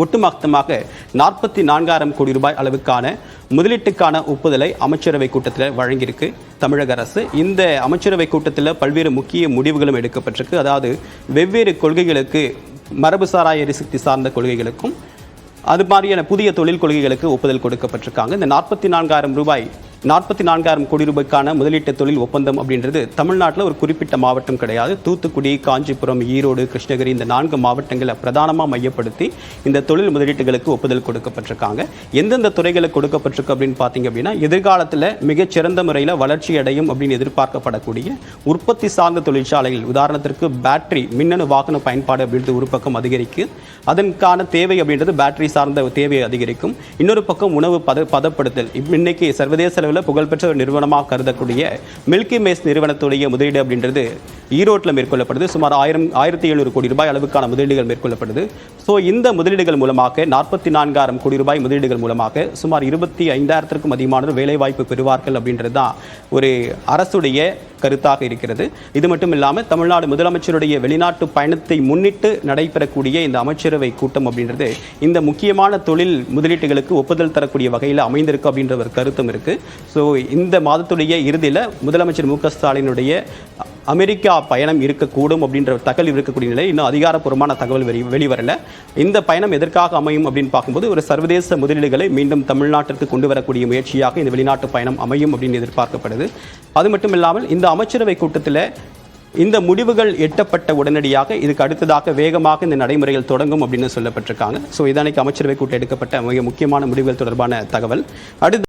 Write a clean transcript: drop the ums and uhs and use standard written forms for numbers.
ஒட்டுமொத்தமாக 44,000 கோடி ரூபாய் அளவுக்கான முதலீட்டுக்கான ஒப்புதலை அமைச்சரவை கூட்டத்தில் வழங்கியிருக்கு தமிழக அரசு. இந்த அமைச்சரவை கூட்டத்தில் பல்வேறு முக்கிய முடிவுகளும் எடுக்கப்பட்டிருக்கு. அதாவது வெவ்வேறு கொள்கைகளுக்கு, மரபுசாரா எரிசக்தி சார்ந்த கொள்கைகளுக்கும் அது மாதிரியான புதிய தொழில் கொள்கைகளுக்கு ஒப்புதல் கொடுக்கப்பட்டிருக்காங்க. இந்த 44,000 கோடி ரூபாய்க்கான முதலீட்டு தொழில் ஒப்பந்தம் அப்படின்றது தமிழ்நாட்டில் ஒரு குறிப்பிட்ட மாவட்டம் கிடையாது. தூத்துக்குடி, காஞ்சிபுரம், ஈரோடு, கிருஷ்ணகிரி இந்த 4 மாவட்டங்களை பிரதானமாக மையப்படுத்தி இந்த தொழில் முதலீட்டுகளுக்கு ஒப்புதல் கொடுக்கப்பட்டிருக்காங்க. எந்தெந்த துறைகளுக்கு கொடுக்கப்பட்டிருக்கு அப்படின்னு பார்த்தீங்க அப்படின்னா, எதிர்காலத்தில் மிகச்சிறந்த முறையில் வளர்ச்சி அடையும் அப்படின்னு எதிர்பார்க்கப்படக்கூடிய உற்பத்தி சார்ந்த தொழிற்சாலைகள், உதாரணத்திற்கு பேட்டரி, மின்னணு வாகன பயன்பாடு அப்படின்றது ஒரு பக்கம் அதிகரிக்கு, அதற்கான தேவை அப்படின்றது பேட்டரி சார்ந்த தேவையை அதிகரிக்கும். இன்னொரு பக்கம் உணவு பதப்படுத்தல். இன்னைக்கு சர்வதேச அளவில் புகழ்பெற்ற ஒரு நிறுவனமாக கருதக்கூடிய மில்கி மேஸ் நிறுவனத்துடைய முதலீடு அப்படின்றது ஈரோட்டில் மேற்கொள்ளப்படுது. சுமார் 1,700 கோடி ரூபாய் அளவுக்கான முதலீடுகள் மேற்கொள்ளப்படுது. ஸோ இந்த முதலீடுகள் மூலமாக 44,000 கோடி ரூபாய் முதலீடுகள் மூலமாக சுமார் 25,000க்கும் அதிகமானோர் வேலைவாய்ப்பு பெறுவார்கள் அப்படின்றது தான் ஒரு அரசுடைய கருத்தாக இருக்கிறது. இது மட்டும் இல்லாமல் தமிழ்நாடு முதலமைச்சருடைய வெளிநாட்டு பயணத்தை முன்னிட்டு நடைபெறக்கூடிய இந்த அமைச்சரவை கூட்டம் அப்படின்றது இந்த முக்கியமான தொழில் முதலீட்டுகளுக்கு ஒப்புதல் தரக்கூடிய வகையில் அமைந்திருக்கு அப்படின்ற ஒரு கருத்தும் இருக்கு. ஸோ இந்த மாதத்துடைய இறுதியில் முதலமைச்சர் மு.க. ஸ்டாலினுடைய அமெரிக்கா பயணம் இருக்கக்கூடும் அப்படின்ற தகவல் இருக்கக்கூடிய நிலை இன்னும் அதிகாரப்பூர்வமான தகவல் வெளிவரல. இந்த பயணம் எதற்காக அமையும் அப்படின்னு பார்க்கும்போது ஒரு சர்வதேச முதலீடுகளை மீண்டும் தமிழ்நாட்டிற்கு கொண்டு வரக்கூடிய முயற்சியாக இந்த வெளிநாட்டு பயணம் அமையும் அப்படின்னு எதிர்பார்க்கப்படுது. அது மட்டும் இல்லாமல் இந்த அமைச்சரவை கூட்டத்தில் இந்த முடிவுகள் எட்டப்பட்ட உடனடியாக இதுக்கு அடுத்ததாக வேகமாக இந்த நடைமுறைகள் தொடங்கும் அப்படின்னு சொல்லப்பட்டிருக்காங்க. ஸோ இதானைக்கு அமைச்சரவை கூட்டம் எடுக்கப்பட்ட மிக முக்கியமான முடிவுகள் தொடர்பான தகவல். அடுத்து